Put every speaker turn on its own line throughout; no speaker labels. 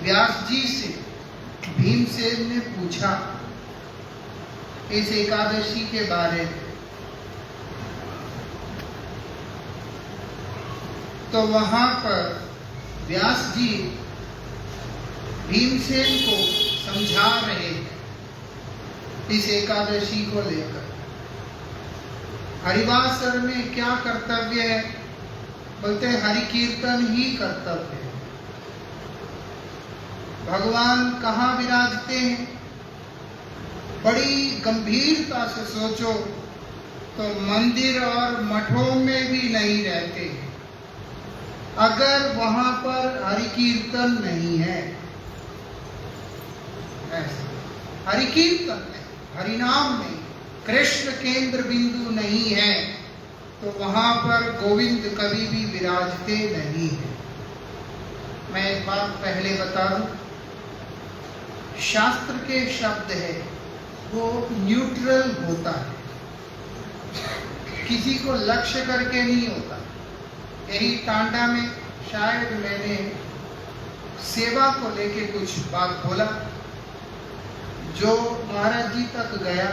व्यास जी से भीमसेन ने पूछा इस एकादशी के बारे में, तो वहां पर व्यास जी भीमसेन को समझा रहे इस एकादशी को लेकर। हरिवासर में क्या कर्तव्य है? बोलते हैं हरि कीर्तन ही कर्तव्य है। भगवान कहाँ विराजते हैं? बड़ी गंभीरता से सोचो तो मंदिर और मठों में भी नहीं रहते अगर वहां पर हरि कीर्तन नहीं है। ऐसा हरि कीर्तन में, हरिनाम में कृष्ण केंद्र बिंदु नहीं है तो वहां पर गोविंद कभी भी विराजते नहीं है। मैं एक बात पहले बता दूं, शास्त्र के शब्द है वो न्यूट्रल होता है, किसी को लक्ष्य करके नहीं होता। यही टांडा में शायद मैंने सेवा को लेके कुछ बात बोला, जो महाराज जी तक गया।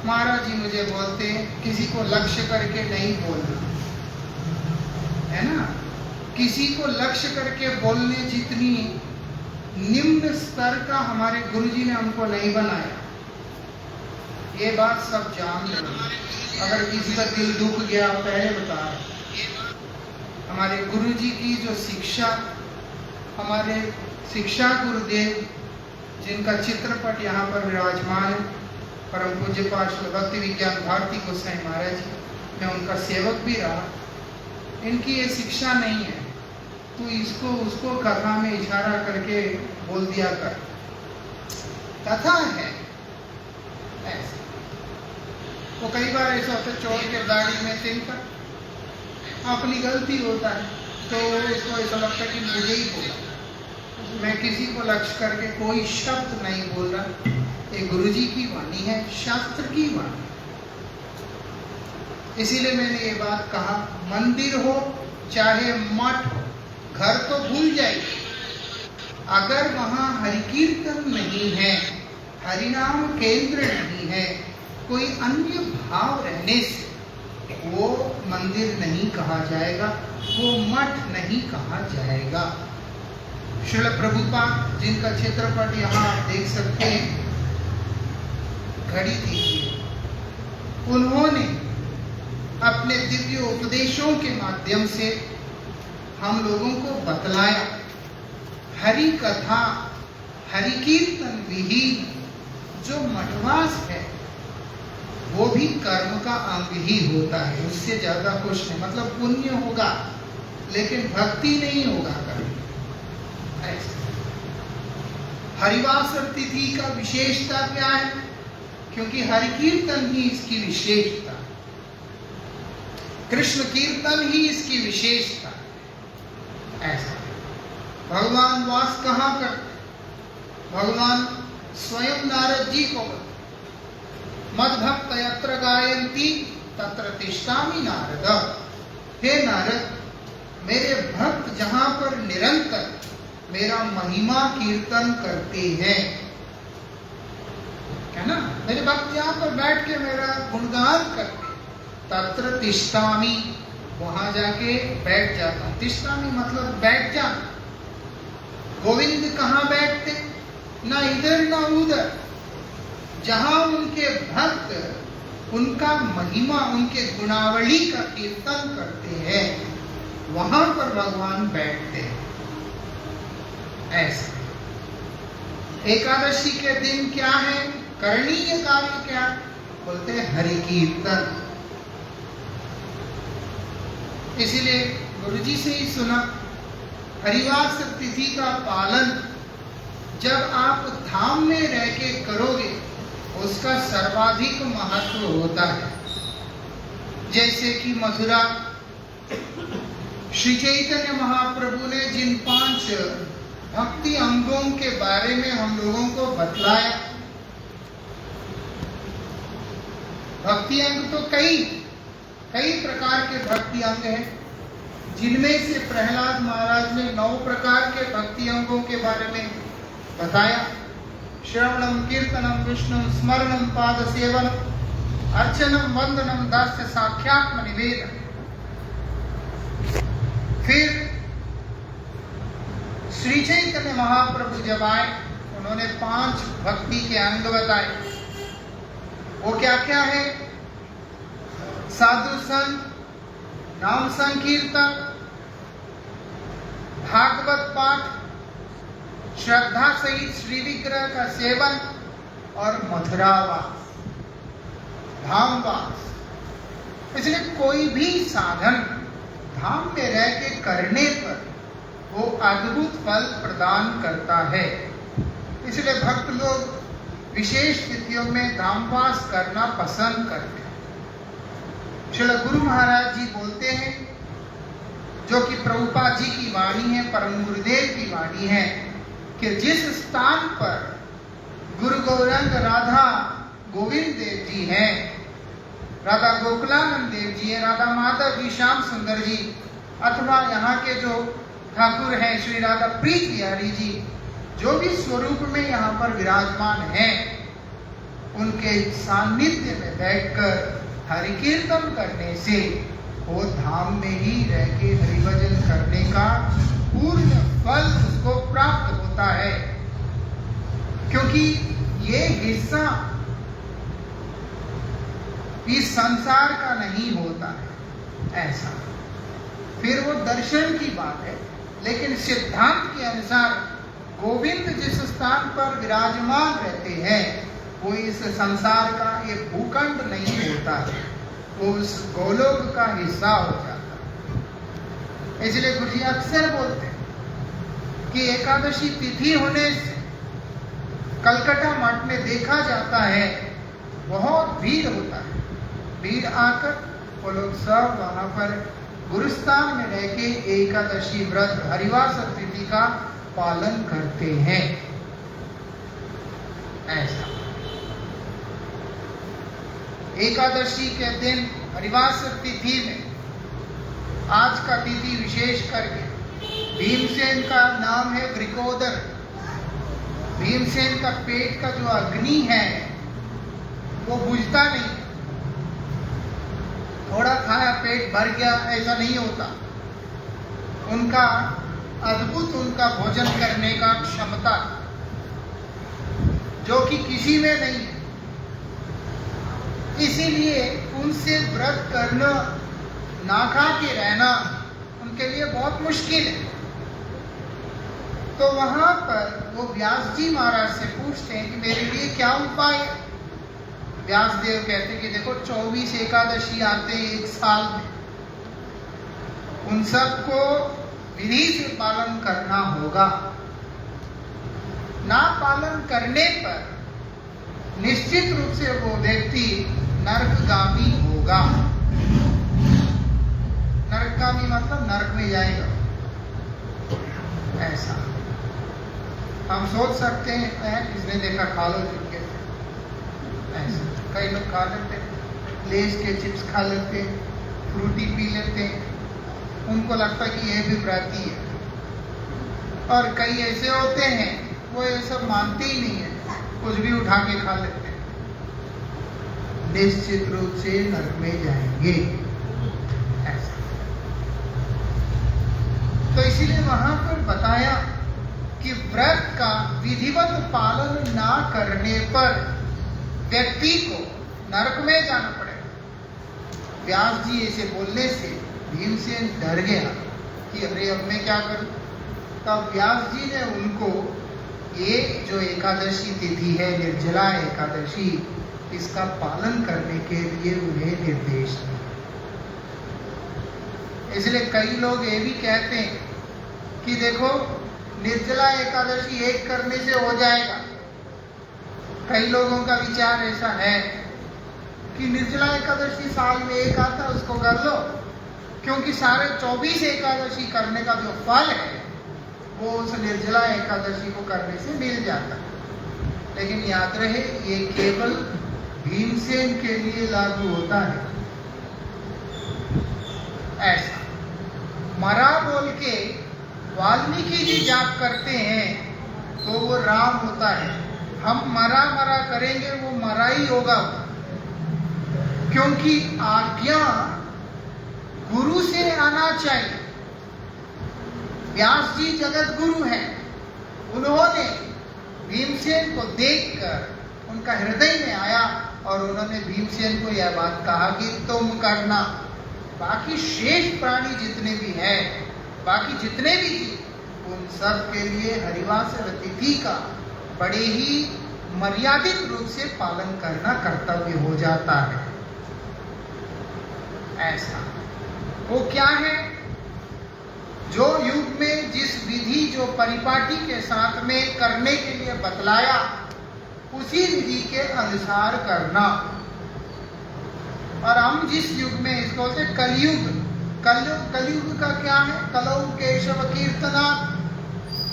महाराज जी मुझे बोलते हैं किसी को लक्ष्य करके नहीं बोलना, है ना। किसी को लक्ष्य करके बोलने जितनी निम्न स्तर का हमारे गुरुजी ने हमको नहीं बनाया। ये बात सब जान लो। अगर किसी का दिल दुख गया, पहले बता रहे, हमारे गुरुजी की जो शिक्षा, हमारे शिक्षा गुरुदेव जिनका चित्रपट यहाँ पर विराजमान है, परम पूज्य पार्षद भक्ति विज्ञान भारती गोसाई महाराज जी, मैं उनका सेवक भी रहा। इनकी ये शिक्षा नहीं है तो इसको उसको कथा में इशारा करके बोल दिया कर, कथा है ऐसे। तो कई बार ऐसा होता है चोर के दाढ़ी में तिनका, अपनी गलती होता है तो इसको ऐसा लगता है कि मुझे ही बोला। मैं किसी को लक्ष्य करके कोई शब्द नहीं बोल रहा। ये गुरुजी की वाणी है, शास्त्र की वाणी। इसीलिए मैंने ये बात कहा, मंदिर हो चाहे मठ हो, घर तो भूल जाइए, अगर वहां हरि कीर्तन नहीं है, हरिनाम केंद्र नहीं है, कोई अन्य भाव रहने से वो मंदिर नहीं कहा जाएगा, वो मठ नहीं कहा जाएगा। श्रील प्रभुपाद जिनका चित्रपट यहाँ आप देख सकते हैं, घड़ी दीजिए, उन्होंने अपने दिव्य उपदेशों के माध्यम से हम लोगों को बतलाया हरि कथा, हरि कीर्तन विहीन जो मठवास है वो भी कर्म का अंग ही होता है, उससे ज्यादा कुछ नहीं। मतलब पुण्य होगा लेकिन भक्ति नहीं होगा कर्म। हरिवासर तिथि का विशेषता क्या है? क्योंकि हरि कीर्तन ही इसकी विशेषता, कृष्ण कीर्तन ही इसकी विशेषता। ऐसा भगवान वास कहाँ करते? भगवान स्वयं नारद जी को मद्भक्त यत्र गायन्ति तत्र तिष्ठामि नारद। हे नारद, मेरे भक्त जहां पर निरंतर मेरा महिमा कीर्तन करते हैं, है ना, मेरे भक्त यहाँ पर बैठ के मेरा गुणगान करते, तत्र तिष्ठामि, वहां जाके बैठ जाता हूं। तिष्ठामि मतलब बैठ जाना। गोविंद कहाँ बैठते? ना इधर ना उधर। जहां उनके भक्त उनका महिमा, उनके गुणावली का कीर्तन करते हैं, वहां पर भगवान बैठते हैं। ऐसा एकादशी के दिन क्या है? करणीय कार्य क्या? बोलते हैं हरि कीर्तन। इसीलिए गुरुजी से ही सुना, हरिवास तिथि का पालन जब आप धाम में रह के करोगे उसका सर्वाधिक महत्व होता है। जैसे कि मथुरा श्री चैतन्य महाप्रभु ने जिन 5 भक्ति अंगों के बारे में हम लोगों को बतलाया, भक्ति अंग तो कई प्रकार के भक्ति अंग हैं, जिनमें से प्रहलाद महाराज महाराज ने 9 प्रकार के भक्ति अंगों के बारे में बताया। श्रवणम, कीर्तनम, विष्णु स्मरणम, पाद सेवनम, अर्चनम, वंदनम, दास्य साख्यात्म निवेदन। फिर श्री चैतन्य महाप्रभु जब आए, उन्होंने 5 भक्ति के अंग बताए। वो क्या क्या है? साधु संग, नाम संकीर्तन, भागवत पाठ, श्रद्धा सहित श्री विग्रह का सेवन और मथुरावास, धामवास। इसलिए कोई भी साधन धाम में रह के करने पर वो अद्भुत फल प्रदान करता है। इसलिए भक्त लोग विशेष स्थितियों में धामवास करना पसंद करते हैं। श्रील गुरु महाराज जी बोलते हैं, जो कि प्रभुपाद जी की वाणी है, परम गुरुदेव की वाणी है, कि जिस स्थान पर गुरु गौरंग राधा गोविंद देव जी हैं, राधा गोकुलानंद देव जी हैं, राधा माधव जी, श्याम सुंदर जी, अथवा यहाँ के जो ठाकुर हैं श्री राधा प्रीत बिहारी जी, जो भी स्वरूप में यहाँ पर विराजमान हैं, उनके सानिध्य में बैठकर हरि कीर्तन करने से वो धाम में ही रह के हरिभजन करने का पूर्ण फल उसको प्राप्त होता है। क्योंकि ये हिस्सा इस संसार का नहीं होता है ऐसा। फिर वो दर्शन की बात है, लेकिन सिद्धांत के अनुसार गोविंद जिस स्थान पर विराजमान रहते हैं, वो इस संसार का एक भूखंड नहीं होता है, वो उस गोलोक का हिस्सा हो जाता है। इसलिए गुरु जी अक्सर बोलते हैं कि एकादशी तिथि होने से कलकत्ता मठ में देखा जाता है बहुत भीड़ होता है। भीड़ आकर वो लोग सब वहां पर गुरुस्थान में रह के एकादशी व्रत हरिवास तिथि का पालन करते हैं। ऐसा एकादशी के दिन हरिवास तिथि में आज का तिथि विशेष करके भीमसेन का नाम है वृकोदर। भीमसेन का पेट का जो अग्नि है वो बुझता नहीं। थोड़ा खाया पेट भर गया ऐसा नहीं होता। उनका अद्भुत उनका भोजन करने का क्षमता जो कि किसी में नहीं है। इसीलिए उनसे व्रत करना, ना खा के रहना उनके लिए बहुत मुश्किल है। तो वहां पर वो व्यास जी महाराज से पूछते हैं कि मेरे लिए क्या उपाय है। व्यास देव कहते हैं कि देखो 24 एकादशी आते हैं एक साल में, उन सबको विधि से पालन करना होगा। ना पालन करने पर निश्चित रूप से वो व्यक्ति नरकगामी होगा। नरकगामी मतलब नरक में जाएगा। ऐसा हम सोच सकते हैं, किसने देखा खा लो चुपके से। ऐसा कई लोग खा लेते हैं, लेस के चिप्स खा लेते हैं, फ्रूटी पी लेते हैं, उनको लगता है कि यह भी व्रती है। और कई ऐसे होते हैं वो ये सब मानते ही नहीं है, कुछ भी उठा के खा लेते हैं, निश्चित रूप से नरक में जाएंगे। ऐसा तो इसीलिए वहां पर बताया कि व्रत का विधिवत पालन ना करने पर व्यक्ति को नरक में जाना पड़ेगा। व्यास जी ऐसे बोलने से भीमसेन डर गया कि अरे अब मैं क्या करूं। तब व्यास जी ने उनको ये जो एकादशी तिथि है, निर्जला एकादशी, इसका पालन करने के लिए उन्हें निर्देश दिया। इसलिए कई लोग ये भी कहते हैं कि देखो निर्जला एकादशी एक करने से हो जाएगा। कई लोगों का विचार ऐसा है कि निर्जला एकादशी साल में एक आता है, उसको कर लो, क्योंकि सारे 24 एकादशी करने का जो फल है वो उस निर्जला एकादशी को करने से मिल जाता है। लेकिन याद रहे ये केवल भीमसेन के लिए लागू होता है। ऐसा मरा बोल के वाल्मीकि जी जाप करते हैं तो वो राम होता है, हम मरा मरा करेंगे वो मरा ही होगा, क्योंकि आज्ञा गुरु से आना चाहिए। व्यास जी जगत गुरु हैं, उन्होंने भीमसेन को देखकर उनका हृदय में आया और उन्होंने भीमसेन को यह बात कहा कि तुम करना, बाकी शेष प्राणी जितने भी हैं, बाकी जितने भी जीव, उन सब के लिए हरिवासर तिथि का बड़े ही मर्यादित रूप से पालन करना कर्तव्य हो जाता है। ऐसा वो क्या है, जो युग में जिस विधि जो परिपाटी के साथ में करने के लिए बतलाया, उसी विधि के अनुसार करना। और हम जिस युग में इसको बोलते कलयुग, कलयुग का क्या है, कलौ केशव कीर्तना,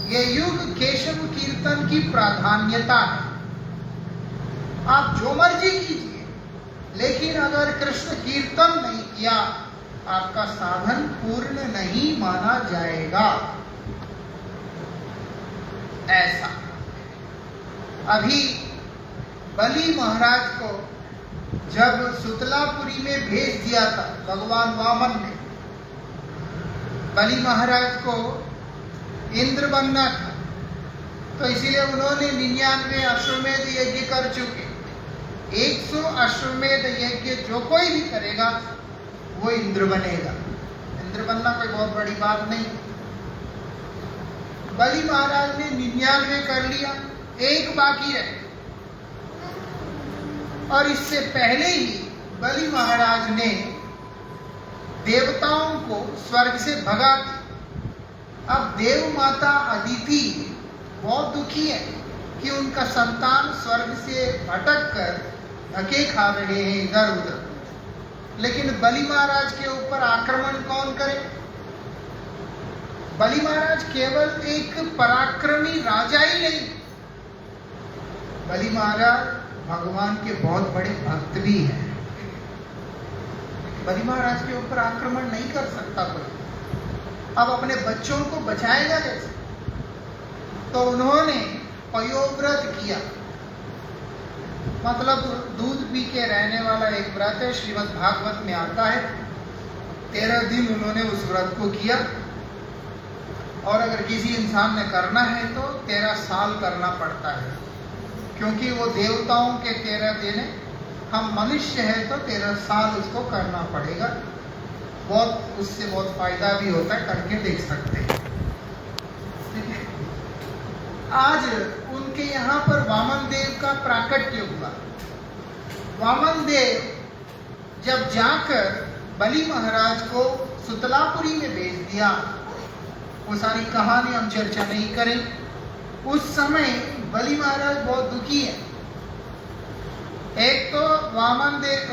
ये युग केशव कीर्तन की प्राधान्यता है। आप जो मर्जी कीजिए, लेकिन अगर कृष्ण कीर्तन नहीं किया, आपका साधन पूर्ण नहीं माना जाएगा। ऐसा अभी बलि महाराज को जब सुतलापुरी में भेज दिया था भगवान वामन ने, बलि महाराज को इंद्र बनना था, तो इसीलिए उन्होंने 99 अश्वमेध यज्ञ कर चुके। 100 अश्वमेध यज्ञ जो कोई भी करेगा वो इंद्र बनेगा। इंद्र बनना कोई बहुत बड़ी बात नहीं। बलि महाराज ने 99 कर लिया, एक बाकी है। और इससे पहले ही बलि महाराज ने देवताओं को स्वर्ग से भगा दिया। अब देव माता अदिति बहुत दुखी है कि उनका संतान स्वर्ग से भटक कर धक्के खा रहे हैं इधर उधर। लेकिन बलि महाराज के ऊपर आक्रमण कौन करे? बलि महाराज केवल एक पराक्रमी राजा ही नहीं, बलि महाराज भगवान के बहुत बड़े भक्त भी हैं। बलि महाराज के ऊपर आक्रमण नहीं कर सकता कोई। अब अपने बच्चों को बचाएगा कैसे? तो उन्होंने पयोव्रत किया, मतलब दूध पी के रहने वाला एक व्रत है, श्रीमद् भागवत में आता है। 13 दिन उन्होंने उस व्रत को किया, और अगर किसी इंसान ने करना है तो 13 साल करना पड़ता है, क्योंकि वो देवताओं के 13 दिन है, हम मनुष्य हैं तो 13 साल उसको करना पड़ेगा। बहुत उससे बहुत फायदा भी होता है, करके देख सकते हैं। ठीक है। आज उनके यहाँ पर वामन देव का प्राकट्य हुआ। वामन देव जब जाकर बलि महाराज को सुतलापुरी में भेज दिया, वो सारी कहानी हम चर्चा नहीं करें। उस समय बलि महाराज बहुत दुखी है। एक तो वामन देव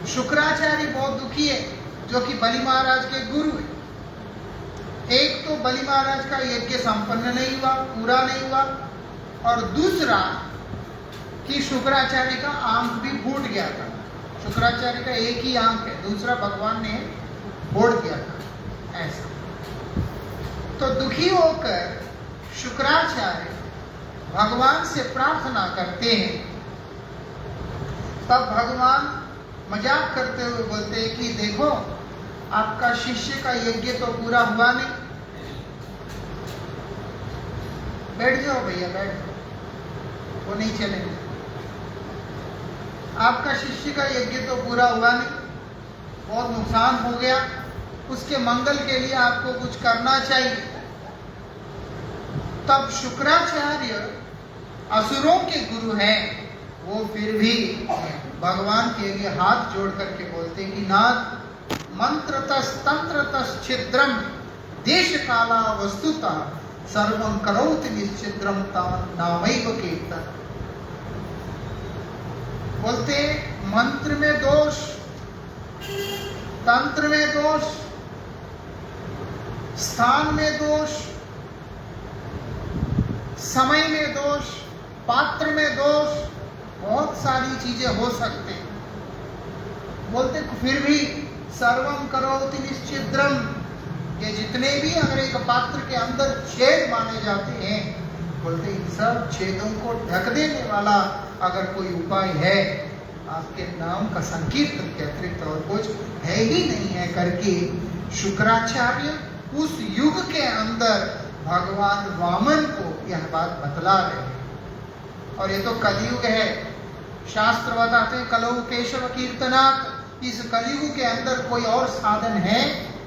शुक्राचार्य बहुत दुखी है, जो कि बलि महाराज के गुरु है। एक तो बलि महाराज का यज्ञ संपन्न नहीं हुआ, पूरा नहीं हुआ, और दूसरा कि शुक्राचार्य का आंख भी फूट गया था। शुक्राचार्य का एक ही आंख है, दूसरा भगवान ने फोड़ दिया था। ऐसा तो दुखी होकर शुक्राचार्य भगवान से प्रार्थना करते हैं। तब भगवान मजाक करते हुए बोलते हैं कि देखो, आपका शिष्य का यज्ञ तो पूरा हुआ नहीं। बैठ जाओ भैया, बैठ जाओ, वो नहीं चलेंगे। आपका शिष्य का यज्ञ तो पूरा हुआ नहीं, बहुत नुकसान हो गया, उसके मंगल के लिए आपको कुछ करना चाहिए। तब शुक्राचार्य असुरों के गुरु हैं, वो फिर भी भगवान के लिए हाथ जोड़ करके बोलते कि नाथ, मंत्रतस् तंत्रतस् छिद्रम देश काला वस्तुता सर्वं करोति निश्चिद्रम नामैव कीर्तन। बोलते मंत्र में दोष, तंत्र में दोष, स्थान में दोष, समय में दोष, पात्र में दोष, बहुत सारी चीजें हो सकते हैं। बोलते फिर भी सर्वम करोति निश्चिद्रम, ये जितने भी अगर एक पात्र के अंदर छेद माने जाते हैं, बोलते इन सब छेदों को ढक देने वाला अगर कोई उपाय है, आपके नाम का संकीर्तन के अतिरिक्त और कुछ है ही नहीं है करके शुक्राचार्य उस युग के अंदर भगवान वामन को यह बात बतला रहे हैं। और ये तो कलयुग है, शास्त्र बताते हैं कलौ केशव कीर्तनात्, इस कलयुग के अंदर कोई और साधन है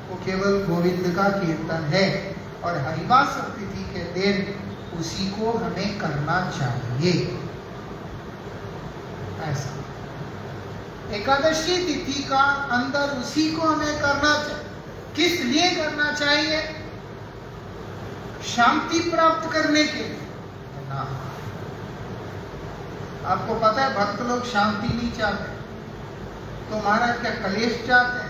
वो केवल गोविंद का कीर्तन है। और हरिवास तिथि के दिन उसी को हमें करना चाहिए। ऐसा एकादशी तिथि का अंदर उसी को हमें करना चाहिए। किस लिए करना चाहिए? शांति प्राप्त करने के लिए ना। आपको पता है भक्त लोग शांति नहीं चाहते, तो महाराज क्या कलेश चाहते हैं?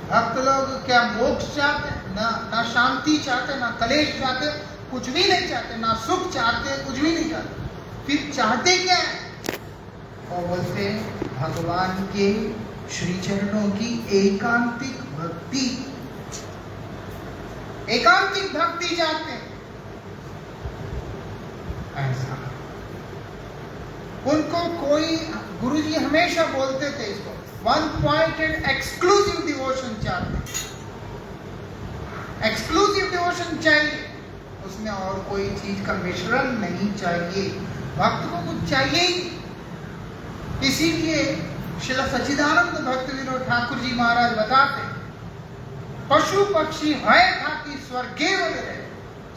भक्त लोग क्या मोक्ष चाहते हैं? ना शांति चाहते, ना कलेश चाहते, कुछ भी नहीं चाहते, ना सुख चाहते, कुछ भी नहीं चाहते। फिर चाहते क्या है? और बोलते भगवान के श्री चरणों की एकांतिक भक्ति, एकांतिक भक्ति चाहते हैं। ऐसा उनको कोई गुरुजी हमेशा बोलते थे इसको वन पॉइंटेड एक्सक्लूसिव डिवोशन चाहते। एक्सक्लूसिव डिवोशन चाहिए, उसमें और कोई चीज का मिश्रण नहीं चाहिए। भक्त को कुछ चाहिए ही। इसीलिए श्री सच्चिदानंद भक्त विनोद ठाकुर जी महाराज बताते, पशु पक्षी है था कि स्वर्गे रहे,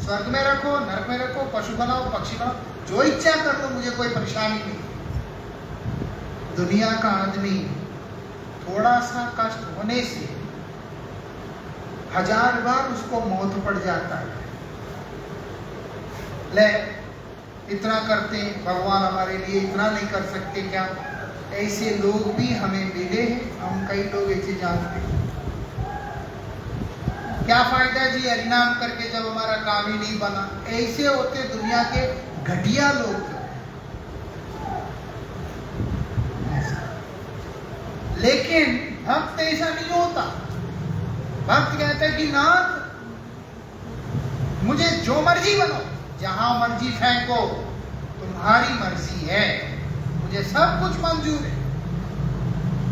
स्वर्ग में रखो, नरक में रखो, पशु बनाओ, पक्षी बनाओ, जो इच्छा कर लो, मुझे कोई परेशानी नहीं। दुनिया का आदमी थोड़ा सा कष्ट होने से 1000 बार उसको मौत पड़ जाता है। ले इतना करते भगवान हमारे लिए इतना नहीं कर सकते क्या? ऐसे लोग भी हमें मिले हैं, हम कई लोग ऐसे जानते हैं। क्या फायदा जी हरिनाम करके जब हमारा काम ही नहीं बना? ऐसे होते दुनिया के घटिया लोग। लेकिन भक्त ऐसा नहीं होता। भक्त कहता है कि नाथ मुझे जो मर्जी बनाओ, जहां मर्जी फेंको, तुम्हारी मर्जी है, मुझे सब कुछ मंजूर है।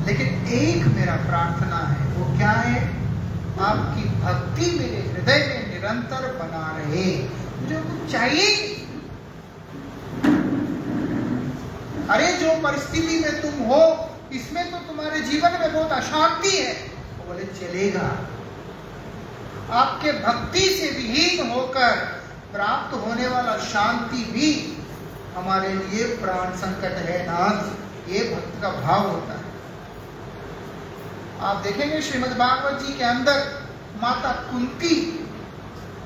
लेकिन एक मेरा प्रार्थना है, वो क्या है? आपकी भक्ति मेरे हृदय में निरंतर बना रहे। मुझे कुछ चाहिए। अरे जो परिस्थिति में तुम हो, इसमें तो तुम्हारे जीवन में बहुत अशांति है। वो बोले चलेगा। आपके भक्ति से विहीन होकर प्राप्त होने वाला शांति भी हमारे लिए प्राण संकट है नाथ। ये भक्त का भाव होता है। आप देखेंगे श्रीमद् भागवत जी के अंदर माता कुंती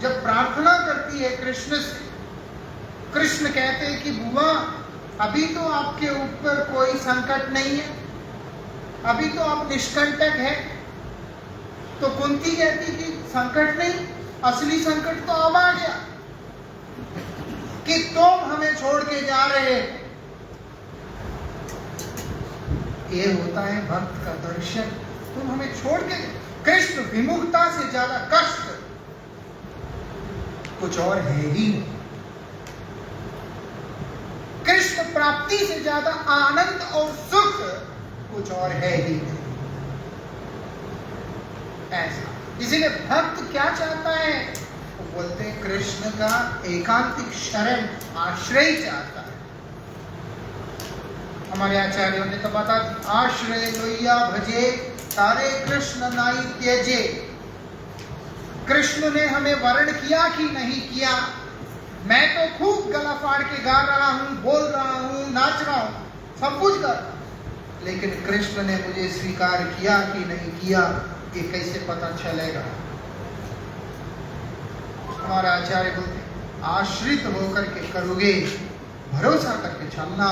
जब प्रार्थना करती है कृष्ण से, कृष्ण कहते हैं कि बुआ अभी तो आपके ऊपर कोई संकट नहीं है, अभी तो आप निष्कंटक है। तो कुंती कहती कि संकट नहीं, असली संकट तो अब आ गया कि तुम हमें छोड़ के जा रहे। ये होता है भक्त का दर्शन। तुम हमें छोड़ के, कृष्ण विमुखता से ज्यादा कष्ट कुछ और है ही नहीं। कृष्ण प्राप्ति से ज्यादा आनंद और सुख कुछ और है ही नहीं। ऐसा इसीलिए भक्त क्या चाहता है? वो बोलते हैं कृष्ण का एकांतिक शरण आश्रय चाहता है। हमारे आचार्यों ने तो बता, आश्रय लोहिया भजे तारे कृष्ण नाई त्यजे। कृष्ण ने हमें वर्ण किया कि नहीं किया? मैं तो खूब गला फाड़ के गा रहा हूं, बोल रहा हूं, नाच रहा हूं, सब कुछ कर, लेकिन कृष्ण ने मुझे स्वीकार किया कि नहीं किया, ये कैसे पता चलेगा? हमारा आचार्य बोलते आश्रित होकर के करोगे, भरोसा करके चलना,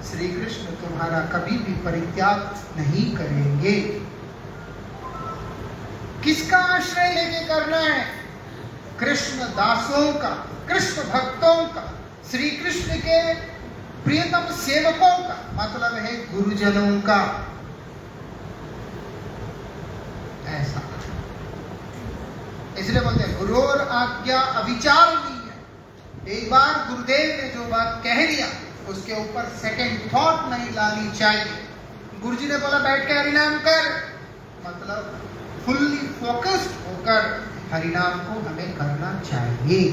श्री कृष्ण तुम्हारा कभी भी परित्याग नहीं करेंगे। किसका आश्रय लेके करना है? कृष्ण दासों का, कृष्ण भक्तों का, श्री कृष्ण के प्रियतम सेवकों का, मतलब है गुरुजनों का। ऐसा। इसलिए बोलते हैं गुरोर आज्ञा अविचारणीय। एक बार गुरुदेव ने जो बात कह दिया उसके ऊपर सेकंड थॉट नहीं लानी चाहिए। गुरुजी ने बोला बैठ के हरिनाम कर, मतलब फुल्ली फोकस्ड होकर हरिनाम को हमें करना चाहिए।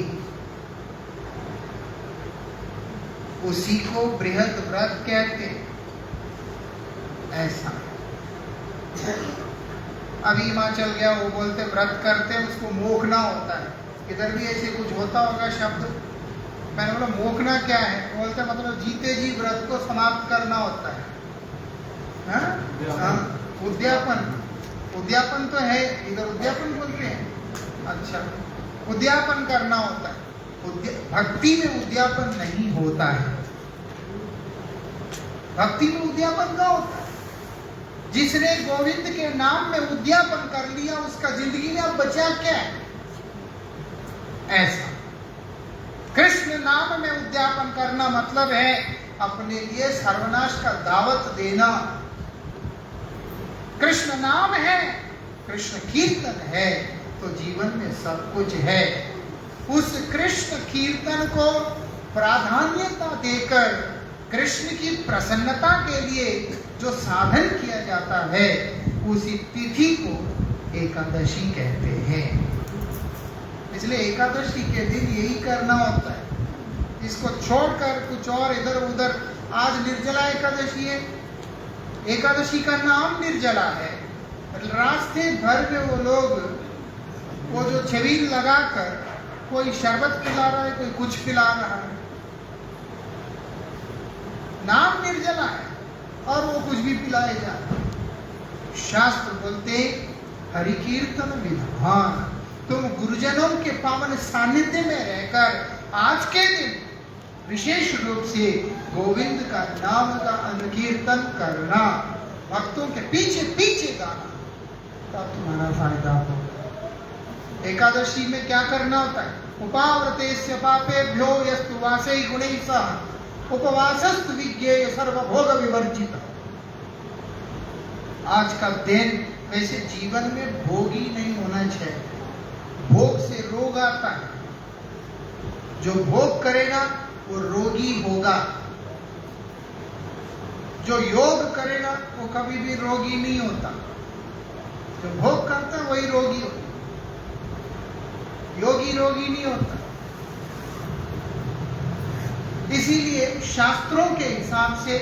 उसी को बृहद व्रत कहते हैं। ऐसा अभी हिमाचल गया, वो बोलते व्रत करते हैं उसको मोखना होता है। इधर भी ऐसे कुछ होता होगा शब्द। मैंने बोला मोखना क्या है? बोलते मतलब जीते जी व्रत को समाप्त करना होता है। उद्यापन, उद्यापन तो है, इधर उद्यापन बोलते हैं। अच्छा, उद्यापन करना होता है। भक्ति में उद्यापन नहीं होता है। भक्ति में उद्यापन क्या होता है? जिसने गोविंद के नाम में उद्यापन कर लिया उसका जिंदगी में अब बचा क्या है? ऐसा कृष्ण नाम में उद्यापन करना मतलब है अपने लिए सर्वनाश का दावत देना। कृष्ण नाम है, कृष्ण कीर्तन है, तो जीवन में सब कुछ है। उस कृष्ण कीर्तन को प्राधान्यता देकर कृष्ण की प्रसन्नता के लिए जो साधन किया जाता है उसी तिथि को एकादशी कहते हैं। इसलिए एकादशी के दिन यही करना होता है। इसको छोड़कर कुछ और इधर उधर, आज निर्जला एकादशी है, एकादशी का नाम निर्जला है। रास्ते भर में वो लोग वो जो छबील लगाकर कोई शरबत पिला रहा है, कोई कुछ पिला रहा है, नाम निर्जला है और वो कुछ भी पिलाए जा रहा है। शास्त्र बोलते हरि कीर्तन विधान। तुम गुरुजनों के पावन सानिध्य में रहकर आज के दिन विशेष रूप से गोविंद का नाम का अनुकीर्तन करना, भक्तों के पीछे पीछे गाना, तब तुम्हारा फायदा होगा। एकादशी में क्या करना होता है? उपाव्रतेस्य पापेभ्यो यस्तु वासै गुणैः सह उपवासस्तु विज्ञेय सर्वभोग विवर्जित। आज का दिन वैसे जीवन में भोगी नहीं होना चाहिए। भोग से रोग आता है। जो भोग करेगा वो रोगी होगा। जो योग करेगा वो कभी भी रोगी नहीं होता। जो भोग करता है वही रोगी होता। योगी रोगी नहीं होता। इसीलिए शास्त्रों के हिसाब से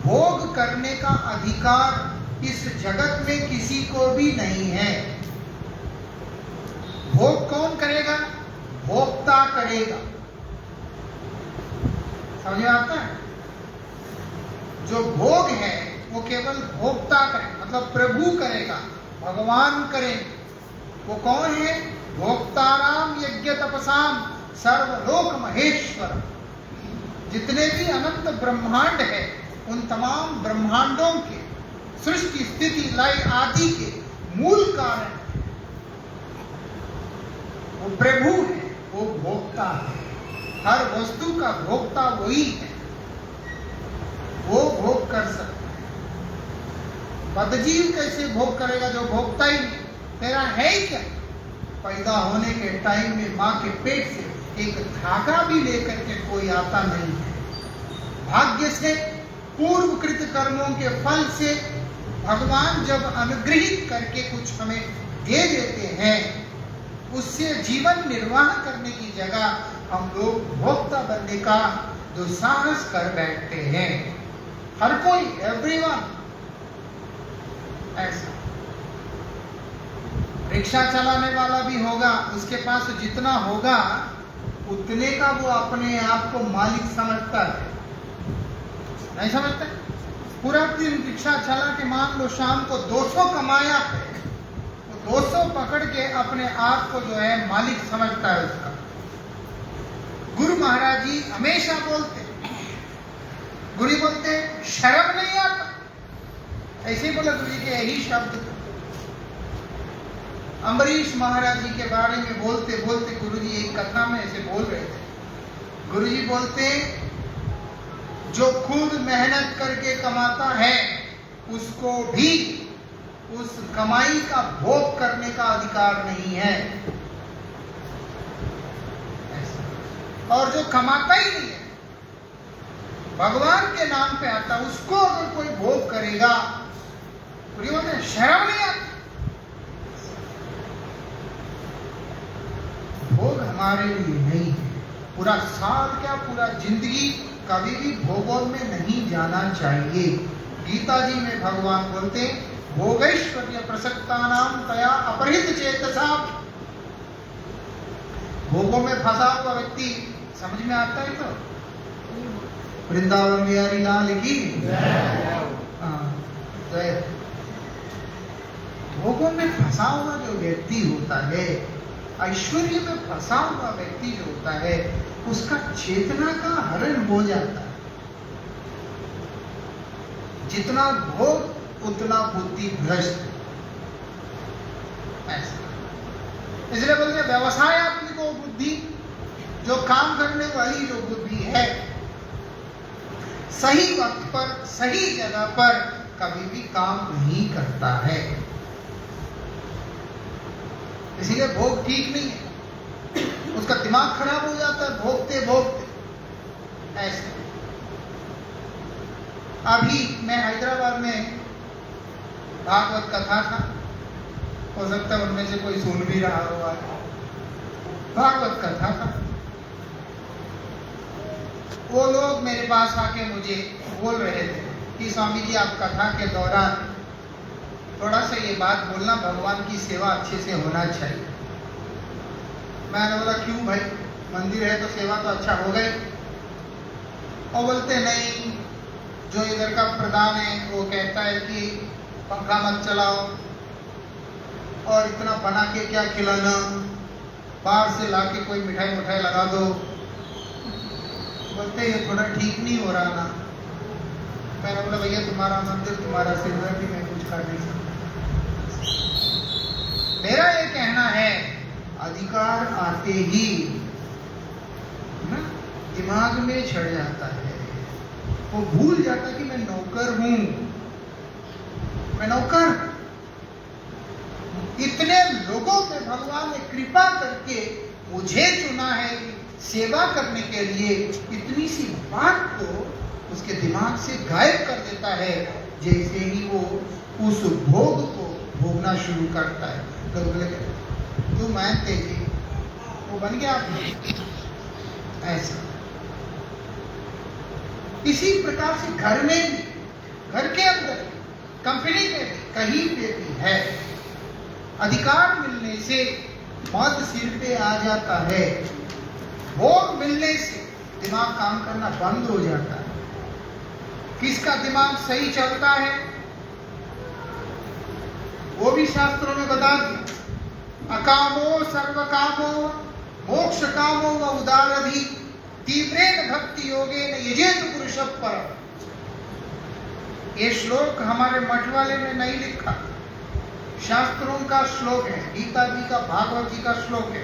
भोग करने का अधिकार इस जगत में किसी को भी नहीं है। भोग कौन करेगा? भोक्ता करेगा। समझ में आता है? जो भोग है वो केवल भोक्ता करेगा, मतलब प्रभु करेगा, भगवान करेंगे। वो कौन है? भोक्ताराम यज्ञ तपसाम सर्वलोक महेश्वर। जितने भी अनंत ब्रह्मांड है उन तमाम ब्रह्मांडों के सृष्टि स्थिति लय आदि के मूल कारण वो प्रभु है, वो भोक्ता है। हर वस्तु का भोक्ता वही है। वो भोग कर सकता है। बदजीव कैसे भोग करेगा जो भोगता ही नहीं? तेरा है ही क्या? पैदा होने के टाइम में माँ के पेट से एक धागा भी लेकर के कोई आता नहीं है। भाग्य से पूर्वकृत कर्मों के फल से भगवान जब अनुग्रहित करके कुछ हमें दे देते हैं, उससे जीवन निर्वाह करने की जगह हम लोग भोक्ता बनने का दुस्साहस कर बैठते हैं। हर कोई, एवरीवन ऐसा। रिक्शा चलाने वाला भी होगा, उसके पास जितना होगा उतने का वो अपने आप को मालिक समझता है। नहीं समझते? पूरा दिन रिक्शा चला के मान लो शाम को 200 कमाया है, तो 200 पकड़ के अपने आप को जो है मालिक समझता है उसका। गुरु महाराज जी हमेशा बोलते, गुरु बोलते शर्म नहीं आता। ऐसे ही बोला गुरु जी के यही शब्द। अम्बरीश महाराज जी के बारे में बोलते बोलते गुरु जी एक कथा में ऐसे बोल रहे थे। गुरु जी बोलते जो खुद मेहनत करके कमाता है उसको भी उस कमाई का भोग करने का अधिकार नहीं है। और जो कमाता ही नहीं है, भगवान के नाम पे आता, उसको अगर कोई भोग करेगा तो शर्म नहीं आती। भोग हमारे लिए नहीं है। पूरा साल क्या, पूरा जिंदगी कभी भी भोगों में नहीं जाना चाहिए। गीता जी में भगवान बोलते, भोगैश्वर्य प्रसक्ता नाम तया अपहृत चेतसा। भोगों में फंसा हुआ व्यक्ति, समझ में आता है तो वृंदावन बिहारी लाल की जय। भोगों में फंसा हुआ जो व्यक्ति होता है, ऐश्वर्य में फंसा हुआ व्यक्ति जो होता है, उसका चेतना का हरण हो जाता है। जितना भोग उतना बुद्धि भ्रष्ट। ऐसा इसलिए बोलते हैं व्यवसायत्मक बुद्धि, जो काम करने वाली जो बुद्धि है, सही वक्त पर सही जगह पर कभी भी काम नहीं करता है। इसीलिए भोग ठीक नहीं है, उसका दिमाग खराब हो जाता है भोगते भोगते। ऐसे अभी मैं हैदराबाद में भागवत कथा था, हो सकता है उनमें से कोई सुन भी रहा होगा। भागवत कथा था, वो लोग मेरे पास आके मुझे बोल रहे थे कि स्वामी जी आप कथा के दौरान थोड़ा सा ये बात बोलना, भगवान की सेवा अच्छे से होना चाहिए। मैंने बोला क्यों भाई, मंदिर है तो सेवा तो अच्छा हो गई। और बोलते नहीं, जो इधर का प्रधान है वो कहता है कि पंखा मत चलाओ और इतना बना के क्या खिलाना, बाहर से लाके कोई मिठाई मिठाई लगा दो। बोलते ये थोड़ा ठीक नहीं हो रहा ना। मैंने बोला भैया तुम्हारा मंदिर तुम्हारा सिरदर्द, मैं कुछ कर नहीं सकता। मेरा ये कहना है, अधिकार आते ही ना दिमाग में चढ़ जाता है, वो भूल जाता है कि मैं नौकर हूं, मैं नौकर। इतने लोगों पे भगवान ने कृपा करके मुझे चुना है सेवा करने के लिए, इतनी सी बात को उसके दिमाग से गायब कर देता है जैसे ही वो उस भोग को भोगना शुरू करता है। तो बोले तू मानते जी, वो बन गया ऐसा। इसी प्रकार से घर में भी, घर के अंदर, कंपनी में भी, कहीं पे भी है, अधिकार मिलने से मद सिर पे आ जाता है, भोग मिलने से दिमाग काम करना बंद हो जाता है। किसका दिमाग सही चलता है वो भी शास्त्रों में बता दिया। अकामो सर्व कामो मोक्ष कामो व उदारधि तीव्रेण भक्ति योगेन यजेत पुरुषः परम्। ये श्लोक हमारे मठ वाले ने नहीं लिखा, शास्त्रों का श्लोक है, गीता जी का, भागवत जी का श्लोक है।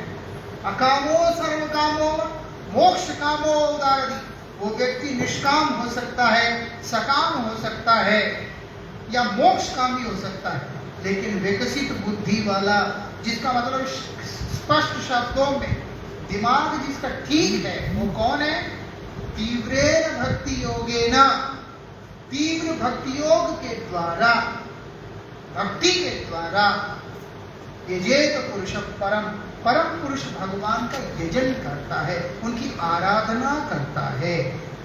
अकामो सर्व कामो मोक्ष कामो उदारधि। वो व्यक्ति निष्काम हो सकता है, सकाम हो सकता है, या मोक्ष कामी हो सकता है, लेकिन विकसित बुद्धि वाला, जिसका मतलब स्पष्ट शब्दों में दिमाग जिसका ठीक है, वो कौन है? तीव्रेण भक्ति योगेन, तीव्र भक्ति योग के द्वारा, भक्ति के द्वारा यजेत पुरुषः परम, परम पुरुष भगवान का यजन करता है, उनकी आराधना करता है।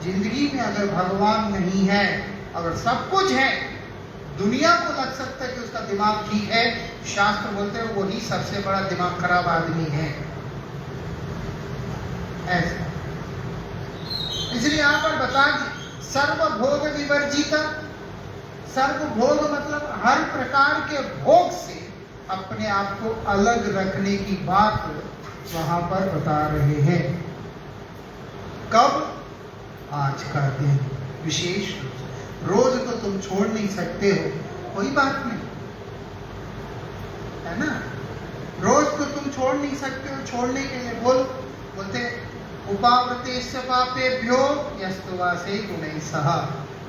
जिंदगी में अगर भगवान नहीं है, अगर सब कुछ है, दुनिया को लग सकता है कि उसका दिमाग ठीक है, शास्त्र बोलते हैं वही सबसे बड़ा दिमाग खराब आदमी है। ऐसा इसलिए यहां पर बता दी, सर्वभोग विवर्जित। सर्वभोग मतलब हर प्रकार के भोग से अपने आप को अलग रखने की बात वहां पर बता रहे हैं। कब? आज का दिन विशेष रूप से। रोज तो तुम छोड़ नहीं सकते हो, कोई बात नहीं है ना। रोज तो तुम छोड़ नहीं सकते हो, छोड़ने के लिए बोलते उपाव्रतेश्च पापेभ्यो यस्तुवासे गुणैः सह।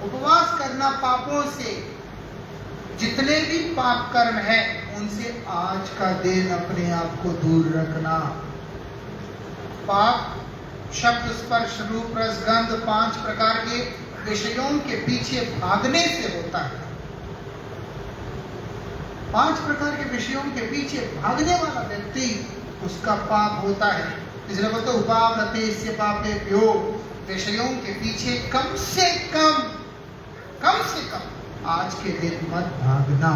उपवास करना पापों से जितने भी पाप कर्म हैं उनसे आज का दिन अपने आप को दूर रखना। पाप शब्द, स्पर्श, रूप, रस, गंध 5 प्रकार के विषयों के पीछे भागने से होता है। 5 प्रकार के विषयों के पीछे भागने वाला व्यक्ति, उसका पाप होता है। इसलिए बोलते उपाव्रतेस्य पापेभ्यो, विषयों के पीछे कम से कम आज के दिन मत भागना।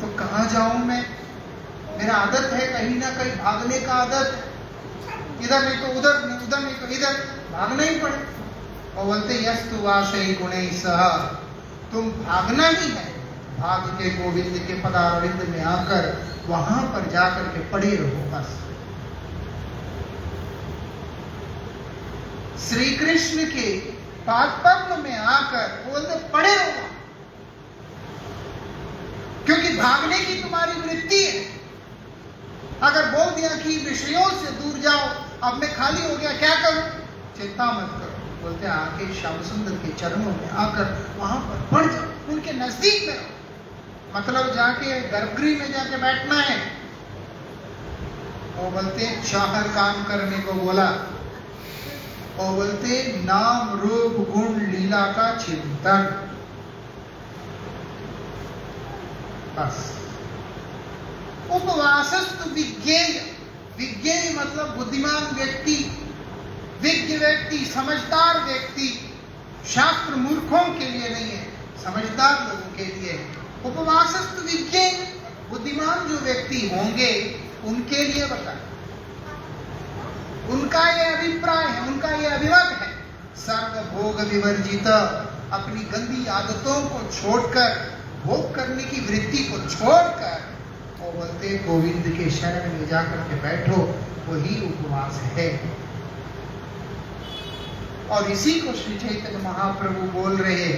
तो कहां जाऊं मैं? मेरा आदत है कहीं ना कहीं भागने का आदत है, इधर नहीं तो उधर, उधर नहीं तो इधर, भागना ही पड़े। और बोलते यस्तु वासे गुणैः सह, तुम भागना ही है। भाग के गोविंद के पदारविंद में आकर वहां पर जाकर के पड़े रहो बस। श्री कृष्ण के पादपद्म में आकर बोलते पड़े रहो, क्योंकि भागने की तुम्हारी वृत्ति है। अगर बोल दिया कि विषयों से दूर जाओ, अब मैं खाली हो गया, क्या करूं? चिंता मत करो। बोलते आके श्याम सुंदर के चरणों में आकर वहां पर पड़ जाओ, उनके नजदीक में रहो। मतलब जाके गर्भगृह में जाके बैठना है। और बोलते चाहर काम करने को बोला, और बोलते नाम रूप गुण लीला का चिंतन, बस। उपवासस्तु विज्ञेय, विज्ञेय मतलब बुद्धिमान व्यक्ति, विज्ञ व्यक्ति, समझदार व्यक्ति। शास्त्र मूर्खों के लिए नहीं है, समझदार लोगों के लिए है। उपवासस्तु विज्ञेय, बुद्धिमान जो व्यक्ति होंगे उनके लिए बता, उनका ये अभिप्राय है, उनका ये अभिमत है। सर्व भोग विवर्जित, अपनी गंदी आदतों को छोड़कर, भोग करने की वृत्ति को छोड़कर, और बोलते गोविंद के शरण में जाकर के बैठो, वही उपवास है। और इसी को श्री चैतन्य महाप्रभु बोल रहे,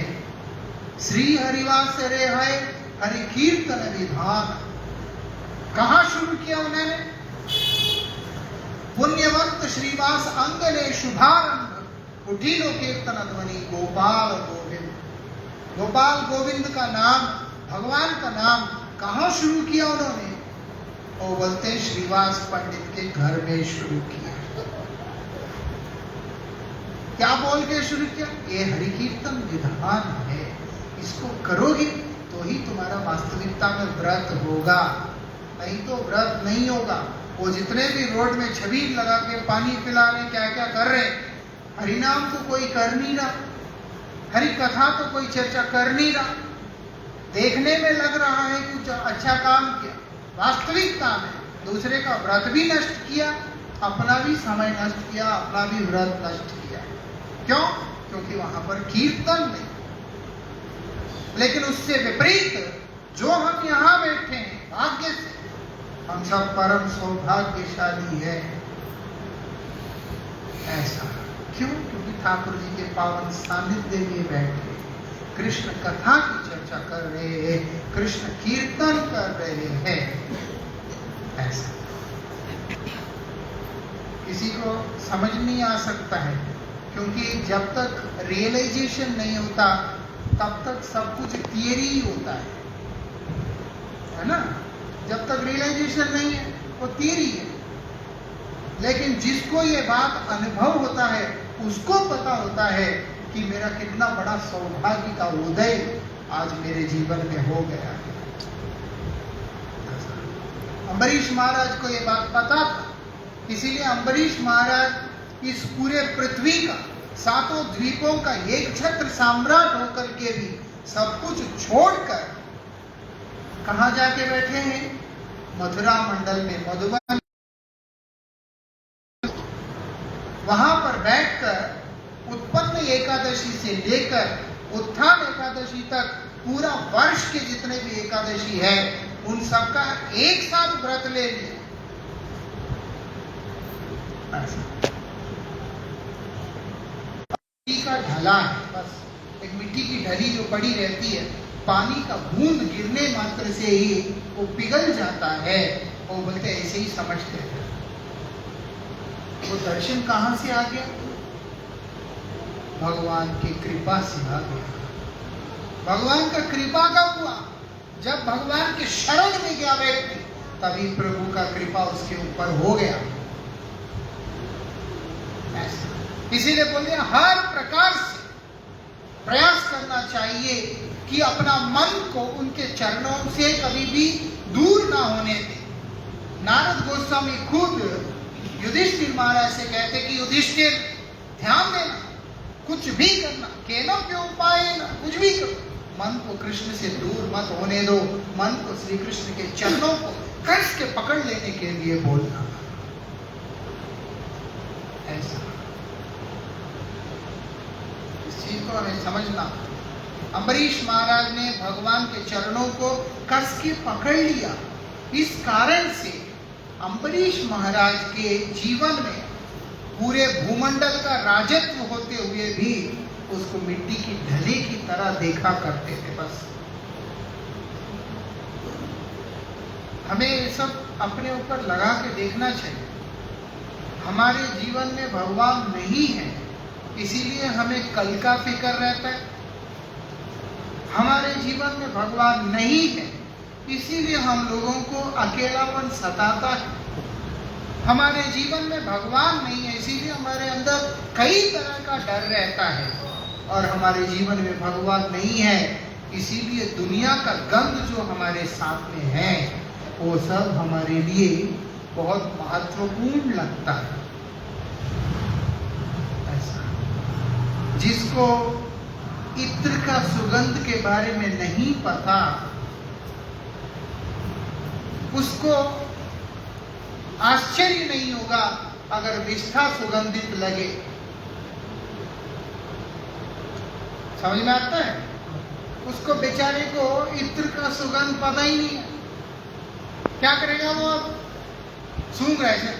श्री हरिवास रे है हरि कीर्तन विधान। कहां शुरू किया उन्होंने? पुण्यवंत श्रीवास अंगने शुभारंभ, कुटीलो कीर्तन ध्वनि गोपाल गोविंद। गोपाल गोविंद का नाम, भगवान का नाम कहां शुरू किया उन्होंने? और बोलते श्रीवास पंडित के घर में शुरू किया। क्या बोल के शुरू किया? ये हरि कीर्तन विधान है, इसको करोगे तो ही तुम्हारा वास्तविकता में व्रत होगा, नहीं तो व्रत नहीं होगा। वो जितने भी रोड में छबील लगा के पानी पिला रहे, क्या क्या कर रहे, हरिनाम तो कोई कर नहीं रहा, हरि कथा तो कोई चर्चा कर नहीं रहा। देखने में लग रहा है कुछ अच्छा काम किया, वास्तविकता में दूसरे का व्रत भी नष्ट किया, अपना भी समय नष्ट किया, अपना भी व्रत नष्ट किया। क्यों? क्योंकि वहां पर कीर्तन नहीं। लेकिन उससे विपरीत जो हम यहाँ बैठे हैं, भाग्य से हम सब परम सौभाग्यशाली है। ऐसा क्यों? क्योंकि ठाकुर जी के पावन सानिध्य में बैठे कृष्ण कथा की चर्चा कर रहे हैं, कृष्ण कीर्तन कर रहे हैं। ऐसा किसी को समझ नहीं आ सकता है, क्योंकि जब तक रियलाइजेशन नहीं होता तब तक सब कुछ थियरी ही होता है ना। जब तक रियलाइजेशन नहीं है वो थियरी है। लेकिन जिसको ये बात अनुभव होता है उसको पता होता है कि मेरा कितना बड़ा सौभाग्य का उदय आज मेरे जीवन में हो गया है। अम्बरीश महाराज को ये बात पता था, इसीलिए अम्बरीश महाराज इस पूरे पृथ्वी का, सातों द्वीपों का एक छत्र सम्राट होकर के भी सब कुछ छोड़कर कहां जाके बैठे हैं? मथुरा मंडल में, मधुबन। वहां पर बैठकर उत्पन्न एकादशी से लेकर उत्थान एकादशी तक पूरा वर्ष के जितने भी एकादशी है उन सबका एक साथ व्रत ले लिया। मिट्टी का ढला है, बस एक मिट्टी की ढली जो पड़ी रहती है, पानी का बूंद गिरने मात्र से ही वो पिघल जाता है। वो बोलते ऐसे ही समझते हैं। वो दर्शन कहां से आ गया? भगवान की कृपा से आ गया। भगवान का कृपा कब हुआ? जब भगवान के शरण में गया व्यक्ति, तभी प्रभु का कृपा उसके ऊपर हो गया। इसीलिए बोलिए हर प्रकार से प्रयास करना चाहिए कि अपना मन को उनके चरणों से कभी भी दूर ना होने दे। नारद गोस्वामी खुद युधिष्ठिर महाराज से कहते कि युधिष्ठिर ध्यान देना, कुछ भी करना, केनप्य उपाय ना, कुछ भी करो, मन को कृष्ण से दूर मत होने दो। मन को श्री कृष्ण के चरणों को कस के पकड़ लेने के लिए बोलना। ऐसा इस चीज को हमें समझना। अम्बरीश महाराज ने भगवान के चरणों को कस के पकड़ लिया। इस कारण से अम्बरीश महाराज के जीवन में पूरे भूमंडल का राजत्व होते हुए भी उसको मिट्टी की ढले की तरह देखा करते थे। बस हमें ये सब अपने ऊपर लगा के देखना चाहिए। हमारे जीवन में भगवान नहीं है, इसीलिए हमें कल का फिक्र रहता है। हमारे जीवन में भगवान नहीं है, इसीलिए हम लोगों को अकेलापन सताता है। हमारे जीवन में भगवान नहीं है, इसीलिए हमारे अंदर कई तरह का डर रहता है। और हमारे जीवन में भगवान नहीं है, इसीलिए दुनिया का गंध जो हमारे साथ में है, वो सब हमारे लिए बहुत महत्वपूर्ण लगता है। ऐसा जिसको इत्र का सुगंध के बारे में नहीं पता, उसको आश्चर्य नहीं होगा अगर विष्ठा सुगंधित लगे। समझ में आता है? उसको बेचारे को इत्र का सुगंध पता ही नहीं है, क्या करेगा वो? अब सूंघ रहे थे,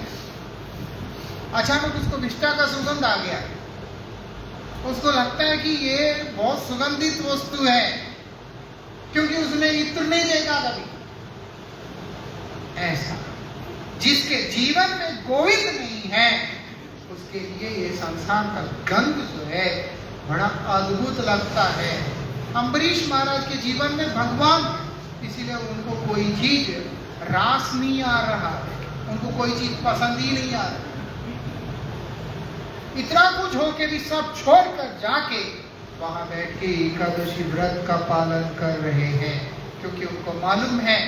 अचानक उसको विष्ठा का सुगंध आ गया, उसको लगता है कि ये बहुत सुगंधित वस्तु है, क्योंकि उसने इत्र नहीं देखा कभी। ऐसा जिसके जीवन में गोविंद नहीं है, उसके लिए ये संसार का गंध जो है बड़ा अद्भुत लगता है। अम्बरीश महाराज के जीवन में भगवान, इसीलिए उनको कोई चीज रास नहीं आ रहा है, उनको कोई चीज पसंद ही नहीं आ रहा। इतना कुछ होके भी सब छोड़कर जाके वहां बैठ के एकादशी व्रत का पालन कर रहे हैं, क्योंकि उनको मालूम है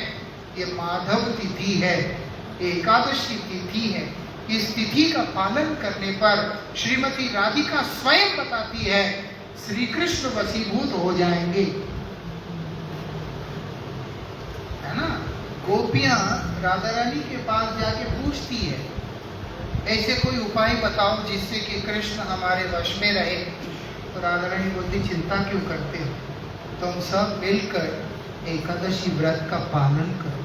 ये माधव तिथि है, एकादशी तिथि है। इस तिथि का पालन करने पर श्रीमती राधिका स्वयं बताती है श्री कृष्ण वशीभूत हो जाएंगे, है ना। गोपियां राधा रानी के पास जाके पूछती है ऐसे कोई उपाय बताओ जिससे कि कृष्ण हमारे वश में रहे। तो राधा रानी बोलती चिंता क्यों करते हो, तुम सब मिलकर एकादशी व्रत का पालन करो।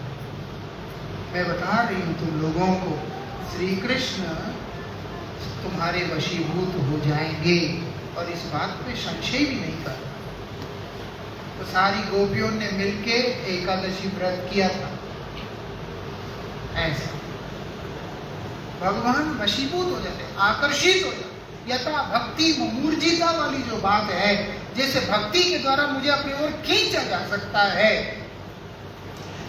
मैं बता रही हूँ तुम लोगों को, श्री कृष्ण तुम्हारे वशीभूत हो जाएंगे, और इस बात पे संशय भी नहीं कर। तो सारी गोपियों ने मिलके एकादशी व्रत किया था। ऐसा भगवान वशीभूत हो जाते, आकर्षित हो जाते। यथा भक्ति मूर्जिता वाली जो बात है, जैसे भक्ति के द्वारा मुझे अपनी ओर खींचा जा सकता है,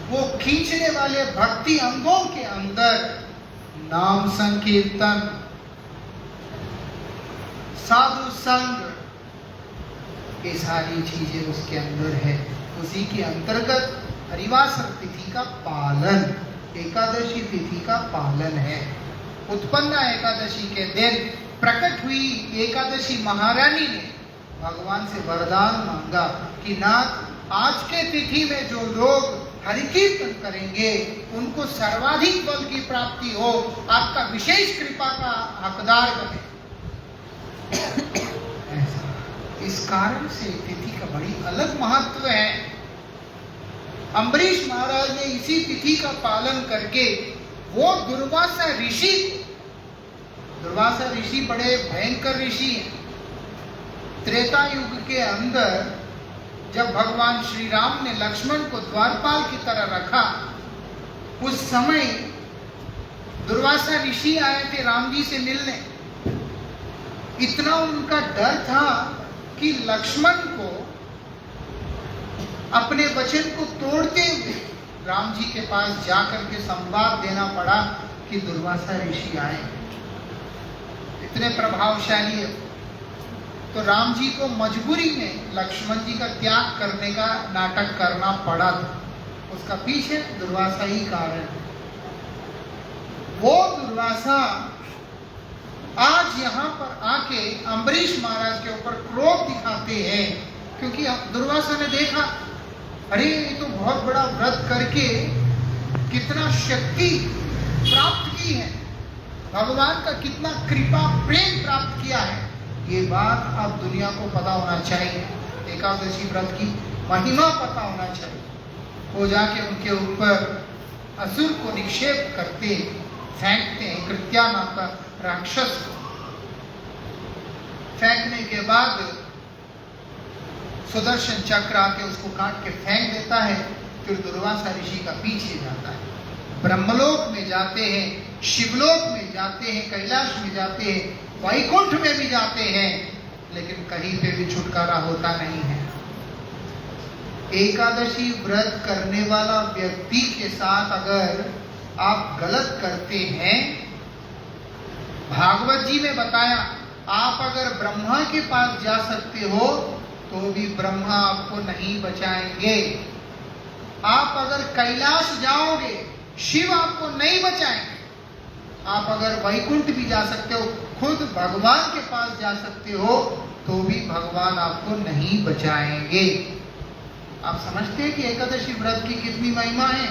वो खींचने वाले भक्ति अंगों के अंदर नाम संकीर्तन, साधु संग, ये सारी चीजें उसके अंदर है। उसी के अंतर्गत हरिवासर तिथि का पालन, एकादशी तिथि का पालन है। उत्पन्ना एकादशी के दिन प्रकट हुई एकादशी महारानी ने भगवान से वरदान मांगा कि नाथ आज के तिथि में जो लोग हरि कीर्तन करेंगे उनको सर्वाधिक बल की प्राप्ति हो, आपका विशेष कृपा का हकदार बने। इस कारण से तिथि का बड़ी अलग महत्व है। अम्बरीश महाराज ने इसी तिथि का पालन करके वो दुर्वासा ऋषि बड़े भयंकर ऋषि हैं। त्रेता युग के अंदर जब भगवान श्री राम ने लक्ष्मण को द्वारपाल की तरह रखा, उस समय दुर्वासा ऋषि आए थे राम जी से मिलने। इतना उनका डर था कि लक्ष्मण को अपने वचन को तोड़ते हुए राम जी के पास जाकर के संवाद देना पड़ा कि दुर्वासा ऋषि आए। इतने प्रभावशाली है। तो राम जी को मजबूरी में लक्ष्मण जी का त्याग करने का नाटक करना पड़ा था। उसका पीछे दुर्वासा ही कारण है। वो दुर्वासा आज यहाँ पर आके अम्बरीश महाराज के ऊपर क्रोध दिखाते हैं, क्योंकि दुर्वासा ने देखा, अरे ये तो बहुत बड़ा व्रत करके कितना शक्ति प्राप्त की है, भगवान का कितना कृपा प्रेम प्राप्त किया है। ये बात अब दुनिया को पता होना चाहिए। एकादशी व्रत की महिमा पता होना चाहिए। वो जाके उनके ऊपर असुर को निक्षेप करते, फेंकते हैं। कृत्या नाम का राक्षस को फेंकने के बाद सुदर्शन चक्र आके उसको काट के फेंक देता है। फिर दुर्वासा ऋषि का पीछे जाता है, ब्रह्मलोक में जाते हैं, शिवलोक में जाते हैं, कैलाश में जाते हैं, वैकुंठ में भी जाते हैं, लेकिन कहीं पे भी छुटकारा होता नहीं है। एकादशी व्रत करने वाला व्यक्ति के साथ अगर आप गलत करते हैं, भागवत जी में बताया, आप अगर ब्रह्मा के पास जा सकते हो तो भी ब्रह्मा आपको नहीं बचाएंगे। आप अगर कैलाश जाओगे, शिव आपको नहीं बचाएंगे। आप अगर वैकुंठ भी जा सकते हो, खुद भगवान के पास जा सकते हो, तो भी भगवान आपको नहीं बचाएंगे। आप समझते हैं कि एकादशी व्रत की कितनी महिमा है।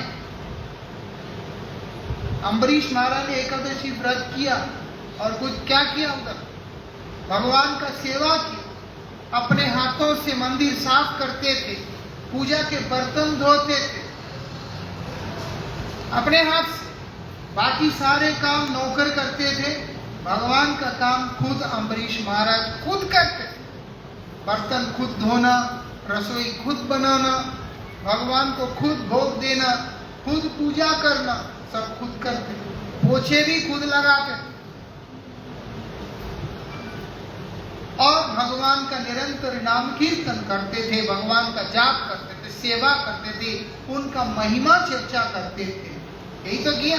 अम्बरीश महाराज ने एकादशी व्रत किया और कुछ क्या किया, उधर भगवान का सेवा की, अपने हाथों से मंदिर साफ करते थे, पूजा के बर्तन धोते थे अपने हाथ से। बाकी सारे काम नौकर करते थे, भगवान का काम खुद अम्बरीश महाराज खुद करते थे। बर्तन खुद धोना, रसोई खुद बनाना, भगवान को खुद भोग देना, खुद पूजा करना, सब खुद करते। पोछे भी खुद लगाते और भगवान का निरंतर नाम कीर्तन करते थे, भगवान का जाप करते थे, सेवा करते थे, उनका महिमा चर्चा करते थे। यही तो किया।